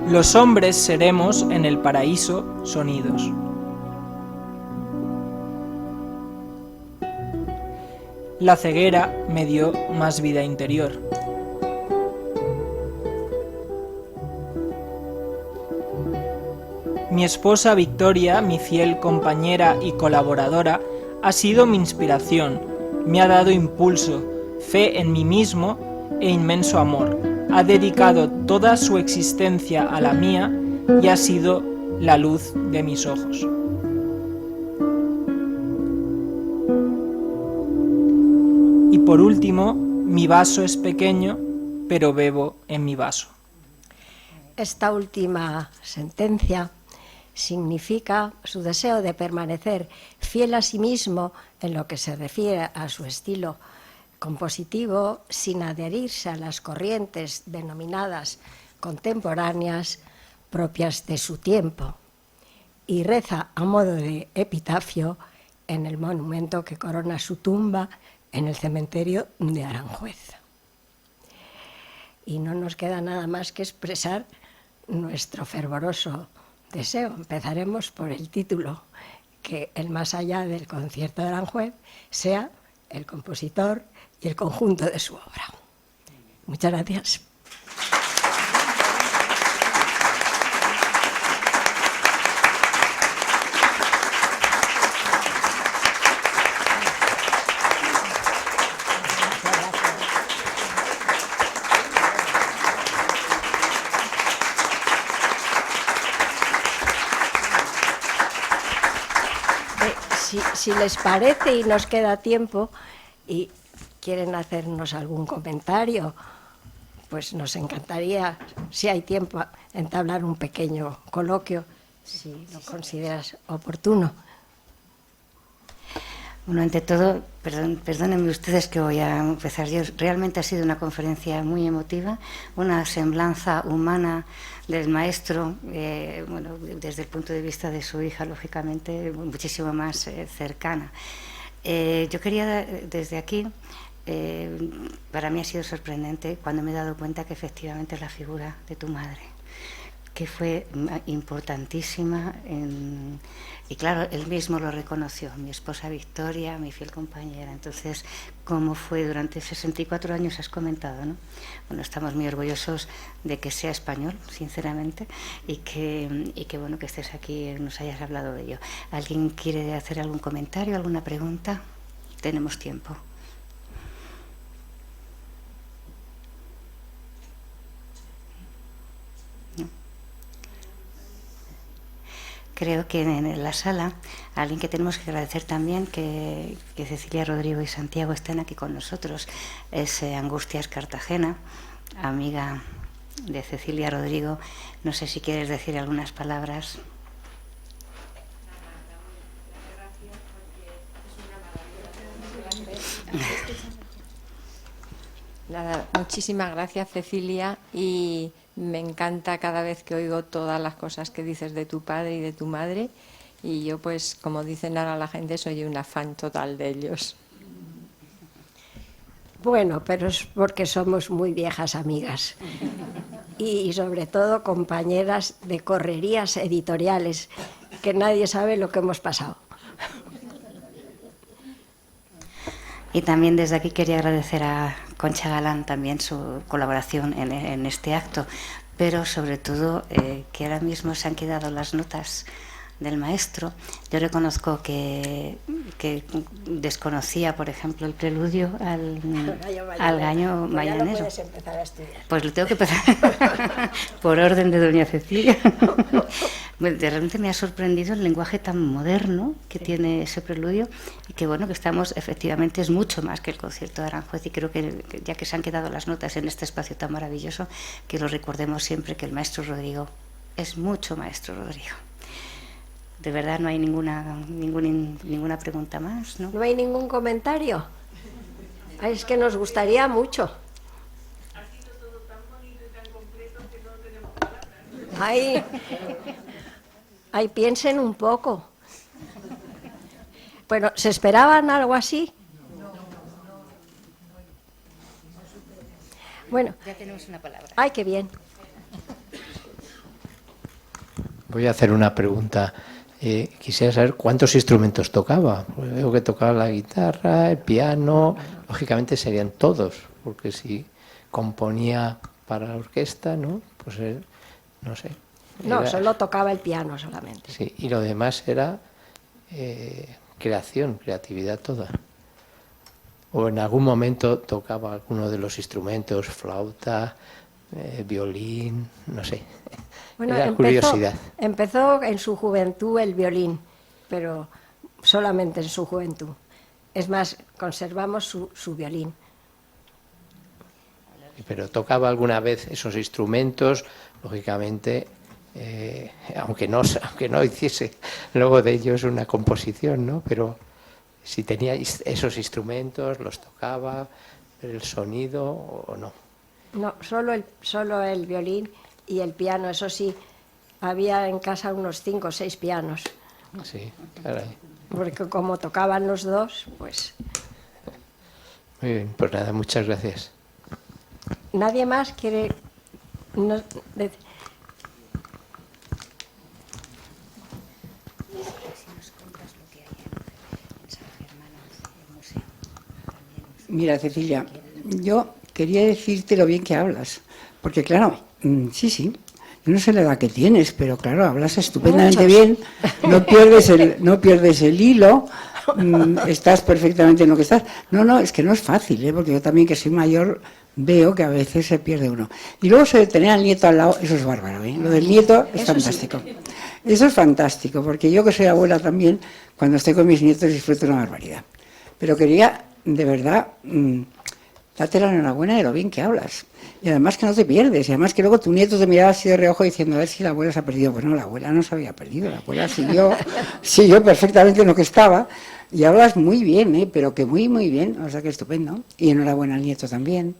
Los hombres seremos en el paraíso sonidos. La ceguera me dio más vida interior. Mi esposa Victoria, mi fiel compañera y colaboradora, ha sido mi inspiración, me ha dado impulso, fe en mí mismo e inmenso amor. Ha dedicado toda su existencia a la mía y ha sido la luz de mis ojos. Y por último, mi vaso es pequeño, pero bebo en mi vaso. Esta última sentencia significa su deseo de permanecer fiel a sí mismo en lo que se refiere a su estilo compositivo, sin adherirse a las corrientes denominadas contemporáneas propias de su tiempo, y reza a modo de epitafio en el monumento que corona su tumba en el cementerio de Aranjuez. Y no nos queda nada más que expresar nuestro fervoroso deseo. Empezaremos por el título, que el más allá del concierto de Aranjuez sea el compositor y el conjunto de su obra. Muchas gracias. Si les parece y nos queda tiempo y quieren hacernos algún comentario, pues nos encantaría, si hay tiempo, entablar un pequeño coloquio, si lo consideras oportuno. Bueno, ante todo, perdónenme ustedes que voy a empezar yo. Realmente ha sido una conferencia muy emotiva, una semblanza humana del maestro, bueno, desde el punto de vista de su hija, lógicamente, muchísimo más cercana. Yo quería, desde aquí, para mí ha sido sorprendente cuando me he dado cuenta que efectivamente es la figura de tu madre, que fue importantísima y claro, él mismo lo reconoció, mi esposa Victoria, mi fiel compañera. Entonces, ¿cómo fue durante 64 años? Has comentado, ¿no? Bueno, estamos muy orgullosos de que sea español, sinceramente, y que bueno, que estés aquí y nos hayas hablado de ello. ¿Alguien quiere hacer algún comentario, alguna pregunta? Tenemos tiempo. Creo que en la sala, alguien que tenemos que agradecer también, que Cecilia Rodrigo y Santiago estén aquí con nosotros, es Angustias Cartagena, amiga de Cecilia Rodrigo. No sé si quieres decir algunas palabras. Nada, muchísimas gracias, Cecilia, y me encanta cada vez que oigo todas las cosas que dices de tu padre y de tu madre, y yo, pues, como dicen ahora la gente, soy una fan total de ellos. Bueno, pero es porque somos muy viejas amigas y sobre todo compañeras de correrías editoriales, que nadie sabe lo que hemos pasado. Y también desde aquí quería agradecer a Concha Galán también su colaboración en este acto, pero sobre todo que ahora mismo se han quedado las notas del maestro. Yo reconozco que desconocía, por ejemplo, el preludio al gallo mañanero. Ya lo puedes empezar a estudiar. Pues lo tengo que empezar por orden de doña Cecilia. Bueno, realmente me ha sorprendido el lenguaje tan moderno que tiene ese preludio, y que bueno, que estamos, efectivamente, es mucho más que el concierto de Aranjuez, y creo que ya que se han quedado las notas en este espacio tan maravilloso, que lo recordemos siempre, que el maestro Rodrigo es mucho maestro Rodrigo. De verdad, no hay ninguna pregunta más, ¿no? ¿No hay ningún comentario? Ay, es que nos gustaría mucho. Ha sido todo tan bonito y tan completo que no tenemos palabras. Ay, piensen un poco. Bueno, ¿se esperaban algo así? Bueno. Ya tenemos una palabra. Ay, qué bien. Voy a hacer una pregunta. Quisiera saber cuántos instrumentos tocaba. Pues veo que tocaba la guitarra, el piano, lógicamente serían todos, porque si componía para la orquesta, ¿no? Pues no sé. No, solo tocaba el piano solamente. Sí, y lo demás era creatividad toda. O en algún momento tocaba alguno de los instrumentos, flauta, violín, no sé. Bueno, era curiosidad. Empezó en su juventud el violín, pero solamente en su juventud. Es más, conservamos su violín. Pero tocaba alguna vez esos instrumentos, lógicamente, aunque no hiciese luego de ellos una composición, ¿no? Pero si tenía esos instrumentos, los tocaba, el sonido o no. No, solo el violín y el piano, eso sí, había en casa unos 5 o 6 pianos. Sí, caray. Porque como tocaban los dos, pues... Muy bien, pues nada, muchas gracias. ¿Nadie más quiere...? Mira, Cecilia, yo quería decirte lo bien que hablas, porque claro, sí, yo no sé la edad que tienes, pero claro, hablas estupendamente bien, no pierdes el hilo, estás perfectamente en lo que estás. No, es que no es fácil, porque yo también, que soy mayor, veo que a veces se pierde uno. Y luego tener al nieto al lado, eso es bárbaro, ¿eh? Lo del nieto es fantástico. Sí. Eso es fantástico, porque yo, que soy abuela también, cuando estoy con mis nietos disfruto una barbaridad. Pero quería, de verdad, date la enhorabuena de lo bien que hablas. Y además que no te pierdes. Y además que luego tu nieto te miraba así de reojo diciendo, a ver si la abuela se ha perdido. Pues no, la abuela no se había perdido. La abuela siguió perfectamente en lo que estaba. Y hablas muy bien, pero que muy, muy bien. O sea que estupendo. Y enhorabuena al nieto también.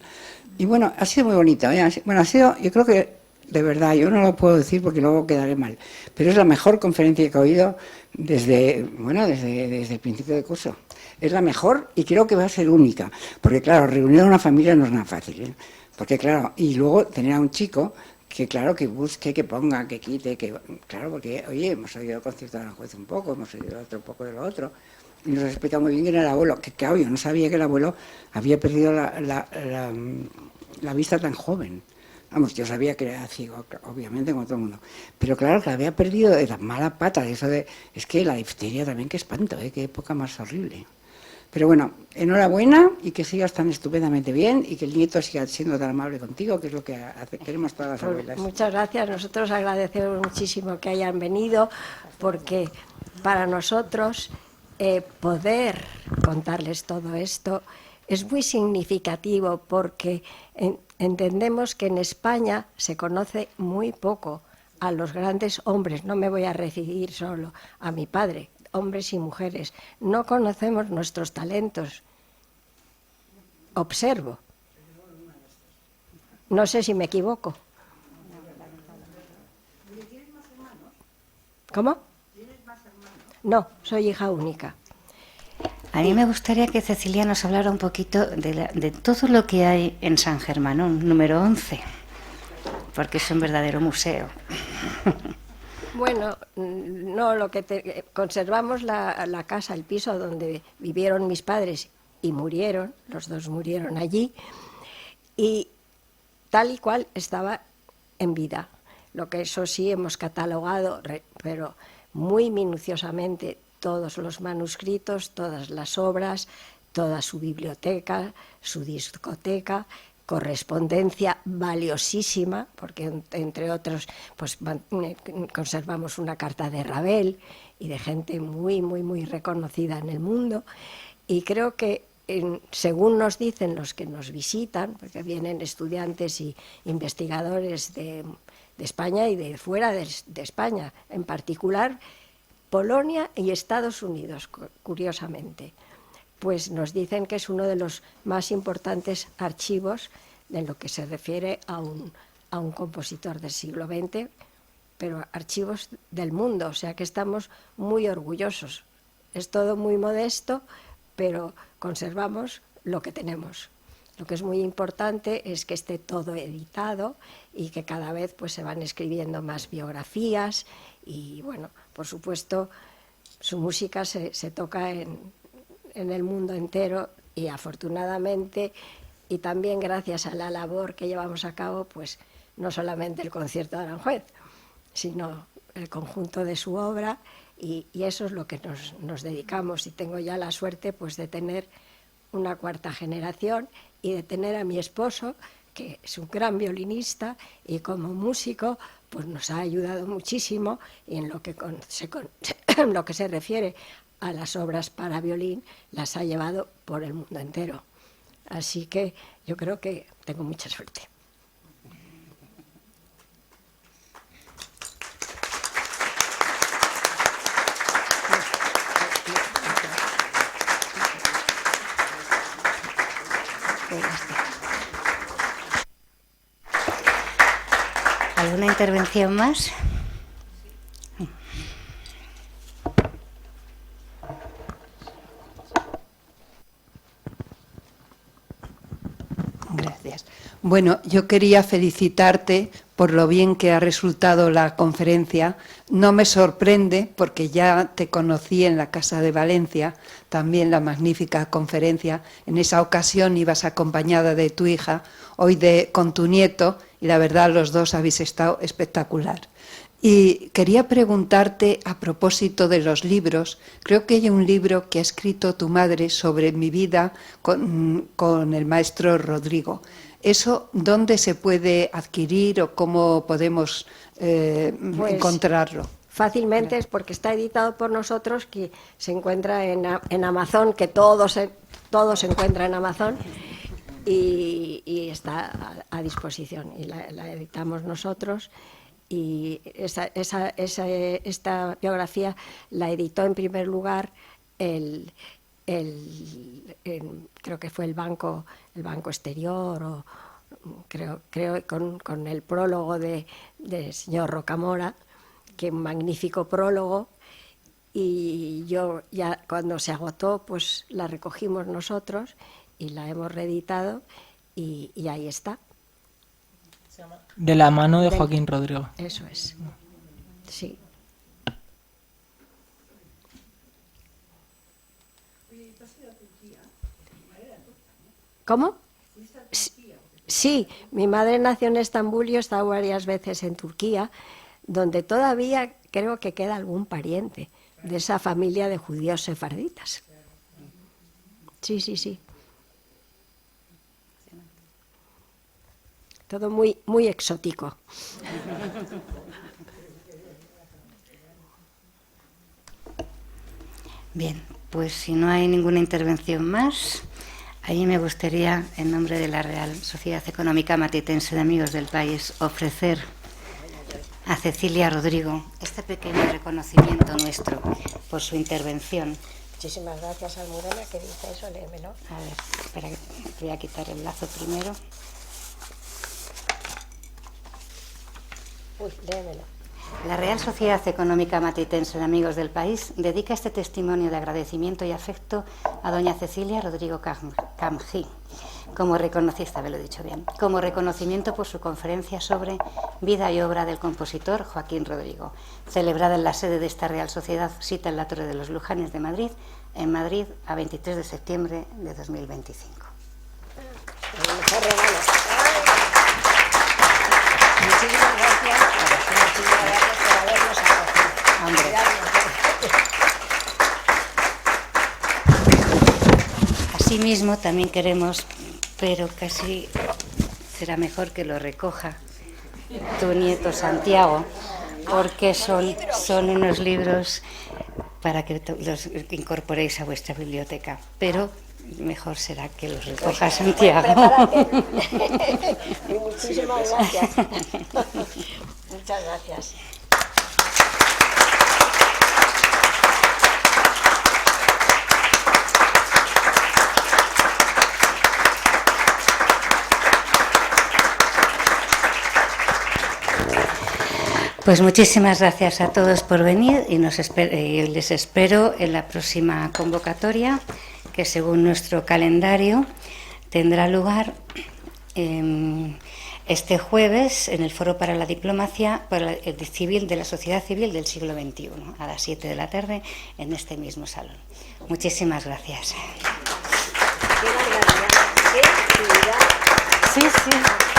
Y bueno, ha sido muy bonito. Bueno, ha sido, yo creo que, de verdad, yo no lo puedo decir porque luego quedaré mal. Pero es la mejor conferencia que he oído desde el principio de curso. Es la mejor y creo que va a ser única. Porque claro, reunir a una familia no es nada fácil, ¿eh? Porque claro, y luego tener a un chico que claro, que busque, que ponga, que quite, que claro, porque oye, hemos oído el concierto de Aranjuez un poco, hemos oído otro poco de lo otro, y nos explica muy bien quién era el abuelo, que claro, yo no sabía que el abuelo había perdido la vista tan joven. Vamos, yo sabía que era ciego, obviamente, como todo el mundo, pero claro, que la había perdido de la mala pata, de eso de, es que la difteria también, qué espanto, qué época más horrible. Pero bueno, enhorabuena y que sigas tan estupendamente bien y que el nieto siga siendo tan amable contigo, que es lo que queremos todas las abuelas. Muchas gracias. Nosotros agradecemos muchísimo que hayan venido, porque para nosotros poder contarles todo esto es muy significativo, porque entendemos que en España se conoce muy poco a los grandes hombres. No me voy a referir solo a mi padre, hombres y mujeres. No conocemos nuestros talentos. Observo. No sé si me equivoco. ¿Cómo? No, soy hija única. A mí me gustaría que Cecilia nos hablara un poquito de todo lo que hay en San Germanón, número 11, porque es un verdadero museo. Bueno, no, conservamos la casa, el piso donde vivieron mis padres y murieron, los dos murieron allí, y tal y cual estaba en vida. Lo que eso sí hemos catalogado, pero muy minuciosamente todos los manuscritos, todas las obras, toda su biblioteca, su discoteca, correspondencia valiosísima, porque entre otros pues conservamos una carta de Ravel y de gente muy, muy, muy reconocida en el mundo. Y creo que, según nos dicen los que nos visitan, porque vienen estudiantes y investigadores de España y de fuera de España, en particular Polonia y Estados Unidos, curiosamente, pues nos dicen que es uno de los más importantes archivos en lo que se refiere a un compositor del siglo XX, pero archivos del mundo, o sea que estamos muy orgullosos. Es todo muy modesto, pero conservamos lo que tenemos. Lo que es muy importante es que esté todo editado y que cada vez pues, se van escribiendo más biografías y, bueno, por supuesto, su música se toca en el mundo entero y, afortunadamente, y también gracias a la labor que llevamos a cabo, pues no solamente el concierto de Aranjuez, sino el conjunto de su obra, y eso es lo que nos dedicamos. Y tengo ya la suerte pues de tener una cuarta generación y de tener a mi esposo, que es un gran violinista y como músico pues nos ha ayudado muchísimo, y en lo que se refiere a las obras para violín las ha llevado por el mundo entero. Así que yo creo que tengo mucha suerte. ¿Alguna intervención más? Gracias. Bueno, yo quería felicitarte por lo bien que ha resultado la conferencia. No me sorprende porque ya te conocí en la Casa de Valencia, también la magnífica conferencia. En esa ocasión ibas acompañada de tu hija, hoy con tu nieto, y la verdad los dos habéis estado espectacular. Y quería preguntarte a propósito de los libros. Creo que hay un libro que ha escrito tu madre sobre mi vida con el maestro Rodrigo. ¿Eso dónde se puede adquirir o cómo podemos encontrarlo? Fácilmente, es porque está editado por nosotros, que se encuentra en Amazon, que todo se encuentra en Amazon, y está a disposición, y la editamos nosotros. Y esta biografía la editó en primer lugar creo que fue el Banco Exterior, o creo con el prólogo del señor Rocamora, que un magnífico prólogo, y yo ya cuando se agotó pues la recogimos nosotros y la hemos reeditado, y ahí está. De la mano de Joaquín Rodrigo. Eso es, sí. ¿Cómo? Sí, mi madre nació en Estambul y he estado varias veces en Turquía, donde todavía creo que queda algún pariente de esa familia de judíos sefarditas. Sí, sí, sí. Todo muy, muy exótico. Bien, pues si no hay ninguna intervención más, a mí me gustaría, en nombre de la Real Sociedad Económica Matitense de Amigos del País, ofrecer a Cecilia Rodrigo este pequeño reconocimiento nuestro por su intervención. Muchísimas gracias, Almudena, que dice eso, léemelo. A ver, espera, voy a quitar el lazo primero. Uy, léemelo. La Real Sociedad Económica Matitense de Amigos del País dedica este testimonio de agradecimiento y afecto a doña Cecilia Rodrigo Camjí, como reconocimiento por su conferencia sobre vida y obra del compositor Joaquín Rodrigo, celebrada en la sede de esta Real Sociedad, cita en la Torre de los Lujanes de Madrid, en Madrid, a 23 de septiembre de 2025. Muchísimas gracias por habernos acogido. aquí mismo también queremos, pero casi será mejor que lo recoja tu nieto Santiago, porque son unos libros para que los incorporéis a vuestra biblioteca, pero mejor será que los recoja Santiago. Muchísimas gracias. Muchas gracias. Pues muchísimas gracias a todos por venir y les espero en la próxima convocatoria, que según nuestro calendario tendrá lugar este jueves en el Foro para la Diplomacia Civil de la Sociedad Civil del siglo XXI, a las 7 de la tarde, en este mismo salón. Muchísimas gracias. ¡Qué barbaridad! ¡Qué actividad! Sí, sí.